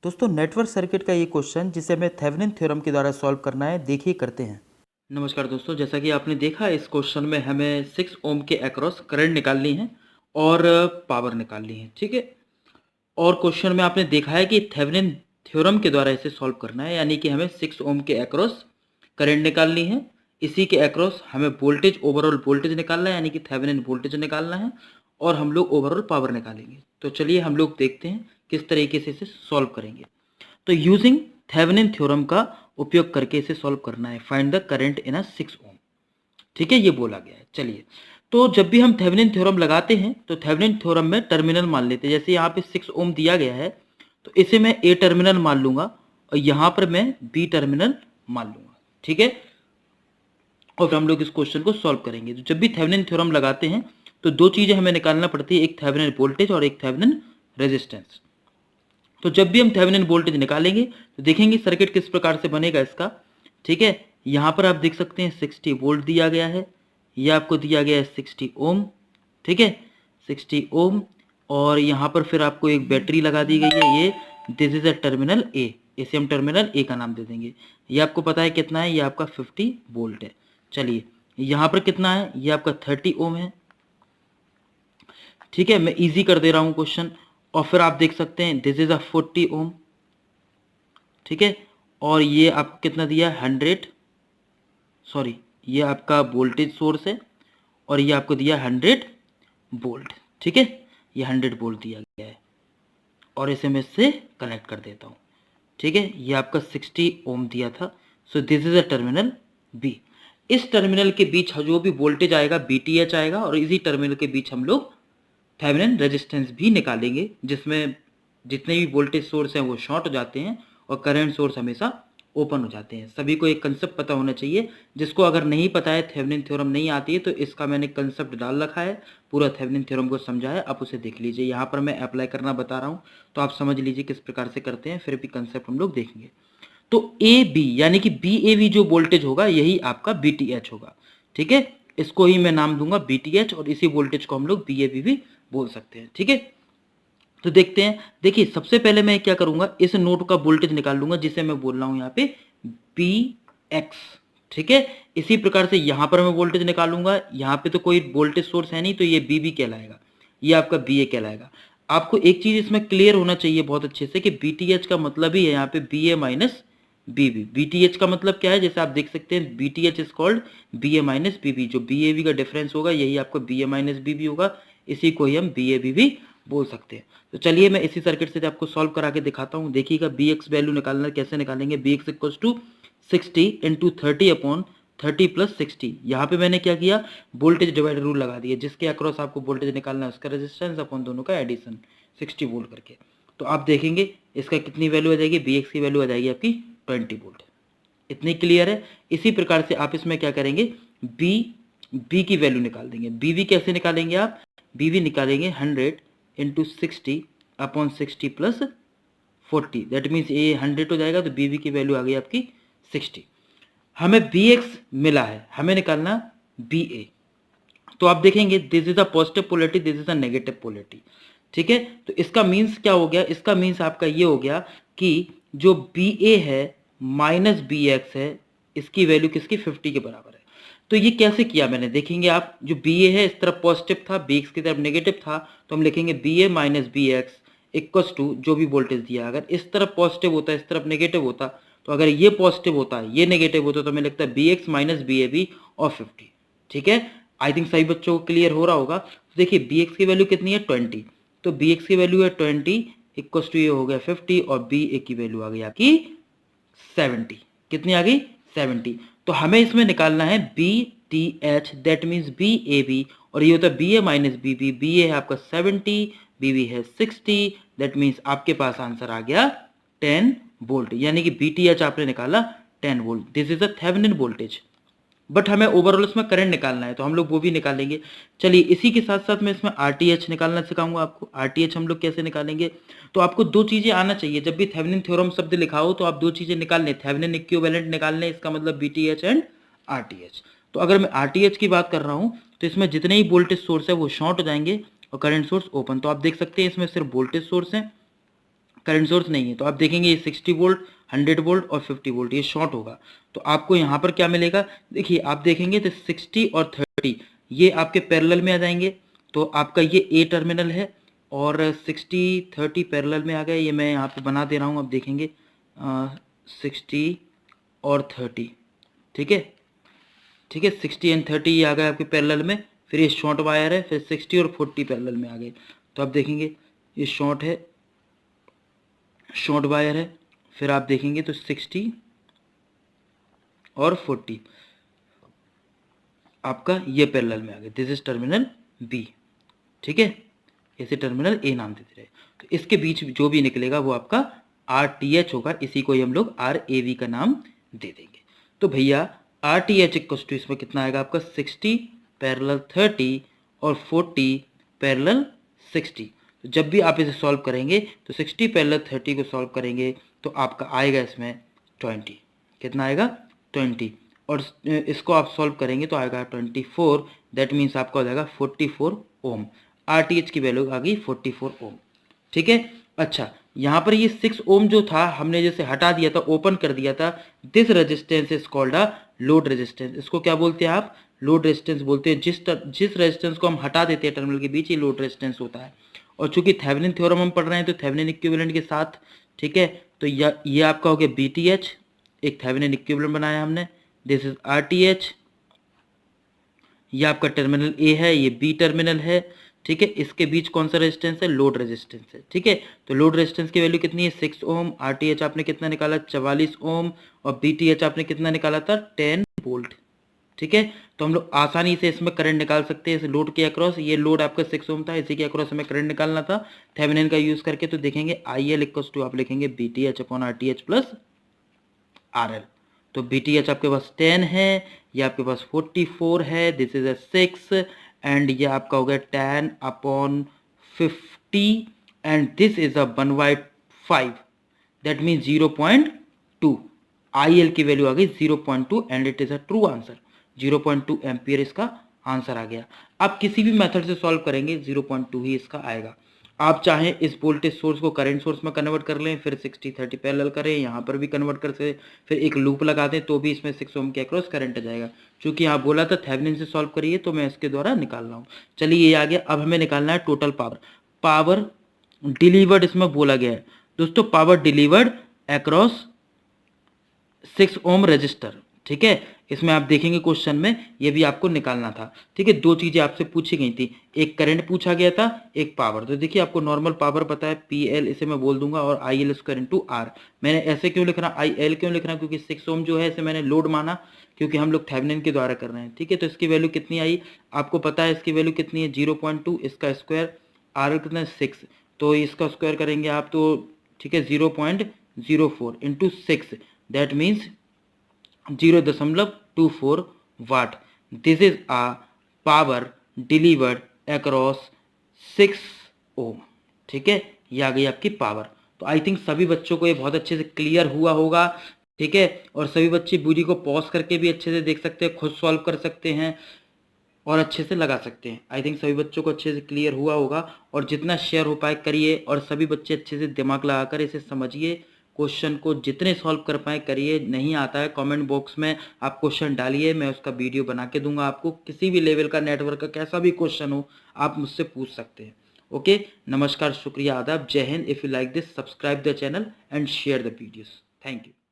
दोस्तों network circuit का ये क्वेश्चन जिसे हमें थेवेनिन थ्योरम के द्वारा सॉल्व करना है, देखिए करते हैं। नमस्कार दोस्तों, जैसा कि आपने देखा इस क्वेश्चन में हमें 6 ओम के अक्रॉस करंट निकालनी है और पावर निकालनी है, ठीक है। और क्वेश्चन में आपने देखा है कि थेवेनिन थ्योरम के द्वारा इसे सॉल्व करना है, यानी कि हमें 6 ओम के अक्रॉस करंट निकालनी है। इसी के अक्रॉस हमें वोल्टेज, ओवरऑल वोल्टेज निकालना है, यानी कि थेवेनिन वोल्टेज निकालना है और हम लोग ओवरऑल पावर निकालेंगे। तो चलिए हम लोग देखते हैं किस तरीके से इसे सॉल्व करेंगे। तो यूजिंग थेवेनिन थ्योरम का उपयोग करके इसे सॉल्व करना है। Find the current in a 6 ohm, ठीक है, ये बोला गया है। चलिए, तो जब भी हम थेवेनिन थ्योरम लगाते हैं तो थेवेनिन थ्योरम में टर्मिनल मान लेते हैं। जैसे यहाँ पे 6 ओम दिया गया है तो इसे मैं ए टर्मिनल मान लूंगा और यहाँ पर मैं बी टर्मिनल मान लूंगा, ठीक है। और फिर हम लोग इस क्वेश्चन को सॉल्व करेंगे। तो जब भी थेवेनिन थ्योरम लगाते हैं तो दो चीजें हमें निकालना पड़ती है, एक थेवेनिन वोल्टेज और एक थेवेनिन रेजिस्टेंस। तो जब भी हम थेवेनिन वोल्टेज निकालेंगे तो देखेंगे सर्किट किस प्रकार से बनेगा इसका, ठीक है। यहाँ पर आप देख सकते हैं 60 वोल्ट दिया गया है, यह आपको दिया गया है 60 ओम, ठीक है, 60 ओम। और यहाँ पर फिर आपको एक बैटरी लगा दी गई है, ये दिस इज अ टर्मिनल ए, इसे हम टर्मिनल ए का नाम दे देंगे। ये आपको पता है कितना है, ये आपका 50 वोल्ट है। चलिए, यहाँ पर कितना है, ये आपका 30 ओम है, ठीक है। मैं इजी कर दे रहा हूँ क्वेश्चन। और फिर आप देख सकते हैं दिस इज अ 40 ओम, ठीक है। और ये आपको कितना दिया, 100, सॉरी, ये आपका वोल्टेज सोर्स है और ये आपको दिया 100 वोल्ट, ठीक है। ये 100 वोल्ट दिया गया है और इसे मैं इससे कनेक्ट कर देता हूँ, ठीक है। ये आपका 60 ओम दिया था। So this is a terminal B. इस टर्मिनल के बीच जो भी वोल्टेज आएगा बीटीएच आएगा और इसी टर्मिनल के बीच हम लोग थेवेनिन रेजिस्टेंस भी निकालेंगे, जिसमें जितने भी वोल्टेज सोर्स हैं वो शॉर्ट हो जाते हैं और करंट सोर्स हमेशा ओपन हो जाते हैं। सभी को एक कंसेप्ट पता होना चाहिए। जिसको अगर नहीं पता है, थेवेनिन थ्योरम नहीं आती है, तो इसका मैंने कंसेप्ट डाल रखा है, पूरा थेवेनिन थ्योरम को समझा है, आप उसे देख लीजिए। यहाँ पर मैं अप्लाई करना बता रहा हूँ तो आप समझ लीजिए किस प्रकार से करते हैं, फिर भी कंसेप्ट हम लोग देखेंगे। तो ए बी यानी कि बी ए वी जो वोल्टेज होगा यही आपका बी टी एच होगा, ठीक है। इसको ही मैं नाम दूंगा बी टी एच और इसी वोल्टेज को हम लोग बी ए बी भी बोल सकते हैं, ठीक है। तो देखते हैं, देखिए सबसे पहले मैं क्या करूंगा, इस नोड का वोल्टेज निकाल लूंगा जिसे मैं बोल रहा हूं यहाँ पे बी एक्स, ठीक है। इसी प्रकार से यहां पर मैं वोल्टेज निकालूंगा, यहाँ पे तो कोई वोल्टेज सोर्स है नहीं तो ये बी बी कहलाएगा, ये आपका बी ए कहलाएगा। आपको एक चीज इसमें क्लियर होना चाहिए बहुत अच्छे से कि बी टी एच का मतलब ही है यहाँ पे B A minus B B. B T H का मतलब क्या है, जैसे आप देख सकते हैं B T H is called B A minus B B. जो बी ए बी का डिफरेंस होगा यही आपका B A minus B B होगा, इसी को ही हम बी ए बी भी बोल सकते हैं। तो चलिए मैं इसी सर्किट से आपको सॉल्व करा के दिखाता हूँ। देखिएगा बी एक्स वैल्यू निकालना कैसे निकालेंगे, B X equal to 60 into 30 upon 30 plus 60। यहाँ पे मैंने क्या किया, वोल्टेज डिवाइडर रूल लगा दिया, जिसके अक्रॉस आपको वोल्टेज निकालना है उसका रेजिस्टेंस अपॉन दोनों का एडिशन 60 वोल्ट करके। तो आप देखेंगे इसका कितनी वैल्यू आ जाएगी, बी एक्स की वैल्यू आ जाएगी आपकी 20 वोल्ट। इतनी क्लियर है। इसी प्रकार से आप इसमें क्या करेंगे, बी बी की वैल्यू निकाल देंगे। बी वी कैसे निकालेंगे आप, बी वी निकालेंगे 100 into 60 upon 60 plus 40, that means ये 100 हो जाएगा तो बी वी की वैल्यू आ गई आपकी 60। हमें बी एक्स मिला है, हमें निकालना बी ए। तो आप देखेंगे this is a positive polarity, this is a negative polarity, ठीक है। तो इसका मीन्स क्या हो गया, इसका मीन्स आपका ये हो गया कि जो बी ए है माइनस बी एक्स है, इसकी वैल्यू किसकी 50 के बराबर है। तो ये कैसे किया मैंने, देखेंगे आप, जो बी ए है इस तरफ पॉजिटिव था, बी एक्स की तरफ नेगेटिव था, तो हम लिखेंगे B A minus B X equals to जो भी वोल्टेज दिया। अगर इस तरफ पॉजिटिव होता, इस तरफ नेगेटिव होता, तो अगर ये पॉजिटिव होता ये नेगेटिव होता तो मैं लिखता B X minus B A B और 50, ठीक है। आई थिंक सभी बच्चों को क्लियर हो रहा होगा। तो देखिए बी एक्स की वैल्यू कितनी है 20, तो बी एक्स की वैल्यू है 20 इक्वल्स टू ये हो गया 50 और बी ए की वैल्यू आ गई आपकी 70। कितनी आ गई 70। तो हमें इसमें निकालना है B T H, that means B A B, और ये होता है B A minus B B. B A है आपका 70, बी बी है 60, दैट मीन्स आपके पास आंसर आ गया 10 वोल्ट, यानी कि बी टी एच आपने निकाला 10 volt. This is a Thevenin voltage. But हमें ओवरऑल इसमें करंट निकालना है तो हम लोग वो भी निकालेंगे। चलिए इसी के साथ साथ मैं इसमें आरटीएच निकालना सिखाऊंगा आपको। आरटीएच हम लोग कैसे निकालेंगे, तो आपको दो चीजें आना चाहिए। जब भी थेवेनिन थ्योरम शब्द लिखा हो तो आप दो चीजें निकाल लें, थेवेनिन इक्विवेलेंट निकाल लें, इसका मतलब बीटीएच एंड आरटीएच। तो अगर मैं आरटीएच की बात कर रहा हूँ तो इसमें जितने ही वोल्टेज सोर्स है वो शॉर्ट हो जाएंगे और करंट सोर्स ओपन। तो आप देख सकते हैं इसमें सिर्फ वोल्टेज सोर्स है करंट सोर्स नहीं है, तो आप देखेंगे ये 60 वोल्ट, 100 वोल्ट और 50 वोल्ट ये शॉर्ट होगा। तो आपको यहाँ पर क्या मिलेगा, देखिए आप देखेंगे तो 60 और 30 ये आपके पैरेलल में आ जाएंगे। तो आपका ये ए टर्मिनल है और 60 30 पैरेलल में आ गए। ये मैं यहाँ पे बना दे रहा हूँ, आप देखेंगे 60 और 30, ठीक है, ठीक है, 60 एंड 30 ये आ गए आपके पैरेलल में। फिर ये शॉर्ट वायर है, फिर 60 और 40 पैरेलल में आ गए। तो आप देखेंगे ये शॉर्ट है, शॉर्ट वायर है, फिर आप देखेंगे तो 60 और 40 आपका ये पैरेलल में आ गए। दिस इज टर्मिनल बी, ठीक है, इसे टर्मिनल ए नाम देते रहे। तो इसके बीच जो भी निकलेगा वो आपका आर टी एच होगा, इसी को ही हम लोग आर ए वी का नाम दे देंगे। तो भैया R T H equal to इसमें कितना आएगा आपका 60 पैरेलल 30 और 40 पैरेलल 60। तो जब भी आप इसे सॉल्व करेंगे तो 60 पैरेलल 30 को सॉल्व करेंगे तो आपका आएगा इसमें 20, कितना आएगा 20, और इसको आप सॉल्व करेंगे तो आएगा 24। दैट मीन्स आपका हो जाएगा 44 ओम। आर टी एच की वैल्यू आ गई 44 ओम, ठीक है। अच्छा, यहाँ पर ये 6 ओम जो था हमने जैसे हटा दिया था, ओपन कर दिया था, this resistance is called a load resistance. इसको क्या बोलते हैं आप, लोड रेजिस्टेंस बोलते हैं। जिस रेजिस्टेंस को हम हटा देते हैं टर्मिनल के बीच, ये लोड रेजिस्टेंस होता है। और चूंकि थेवेनिन थ्योरम हम पढ़ रहे हैं तो थेवेनिन इक्विवेलेंट के साथ, ठीक है, तो ये आपका हो गया बी टी एच, एक थेवेनिन इक्विवेलेंट बनाया हमने। This is are T H, ये आपका टर्मिनल ए है, ये बी टर्मिनल है, ठीक है। इसके बीच कौन सा रेजिस्टेंस है, लोड रेजिस्टेंस है, ठीक है। तो लोड रेजिस्टेंस की वैल्यू कितनी है 6 ओम। आर टी एच आपने कितना निकाला 44 ओम, और बी टी एच आपने कितना निकाला था 10 वोल्ट, ठीक है। तो हम लोग आसानी से इसमें करंट निकाल सकते हैं इस लोड के अक्रॉस। ये लोड आपका 6 ओम था, इसी के अक्रॉस हमें करंट निकालना था थेवेनिन का यूज करके। तो देखेंगे आई एल इक्वल टू आप लिखेंगे B T H upon R T H plus R L. तो बी टी एच आपके पास 10 है, ये आपके पास 44 है, दिस इज अ 6, एंड ये आपका हो गया 10 upon 50, and this is a 1/5, that mean 0.2। I L की वैल्यू आ गई 0.2 and it is a true answer. 0.2 ampere इसका आंसर आ गया। आप किसी भी मेथड से सॉल्व करेंगे 0.2 ही इसका आएगा। आप चाहें इस वोल्टेज सोर्स को करंट सोर्स में कन्वर्ट कर लें, फिर 60 30 पैरेलल करें, यहाँ पर भी कन्वर्ट कर सकते, फिर एक लूप लगा दें तो भी इसमें 6 ओम के अक्रॉस करंट आ जाएगा। क्योंकि यहाँ बोला था थेवेनिन से सॉल्व करिए, तो मैं इसके द्वारा निकाल रहा हूँ। चलिए ये आ गया। अब हमें निकालना है टोटल पावर, पावर डिलीवर्ड इसमें बोला गया है दोस्तों, power delivered across 6 ohm resistor, ठीक है। इसमें आप देखेंगे क्वेश्चन में ये भी आपको निकालना था, ठीक है। दो चीजें आपसे पूछी गई थी, एक करंट पूछा गया था, एक पावर। तो देखिए आपको नॉर्मल पावर पता है पी एल, इसे मैं बोल दूंगा, और I L square into R. मैंने ऐसे क्यों लिख रहा, आई एल क्यों लिख रहा, क्योंकि 6 ओम जो है इसे मैंने लोड माना, क्योंकि हम लोग थेवेनिन के द्वारा कर रहे हैं, ठीक है। तो इसकी वैल्यू कितनी आई आपको पता है, इसकी वैल्यू कितनी है 0.2, इसका स्क्वायर, आर एल कितना है 6, तो इसका स्क्वायर करेंगे आप तो, ठीक है, 0.04 into 6, that means 0.24 watt. This is a power delivered across 6 ohm, ठीक है। ये आ गई आपकी पावर। तो आई थिंक सभी बच्चों को ये बहुत अच्छे से क्लियर हुआ होगा, ठीक है। और सभी बच्चे वीडियो को पॉज करके भी अच्छे से देख सकते हैं, खुद सॉल्व कर सकते हैं और अच्छे से लगा सकते हैं। आई थिंक सभी बच्चों को अच्छे से क्लियर हुआ होगा, और जितना शेयर हो पाए करिए, और सभी बच्चे अच्छे से दिमाग लगाकर इसे समझिए। क्वेश्चन को जितने सॉल्व कर पाए करिए। नहीं आता है कमेंट बॉक्स में आप क्वेश्चन डालिए, मैं उसका वीडियो बना के दूंगा आपको। किसी भी लेवल का, नेटवर्क का कैसा भी क्वेश्चन हो आप मुझसे पूछ सकते हैं। ओके, नमस्कार, शुक्रिया, आदाब, जय Hind. If you like this, subscribe the channel and share the videos. Thank you.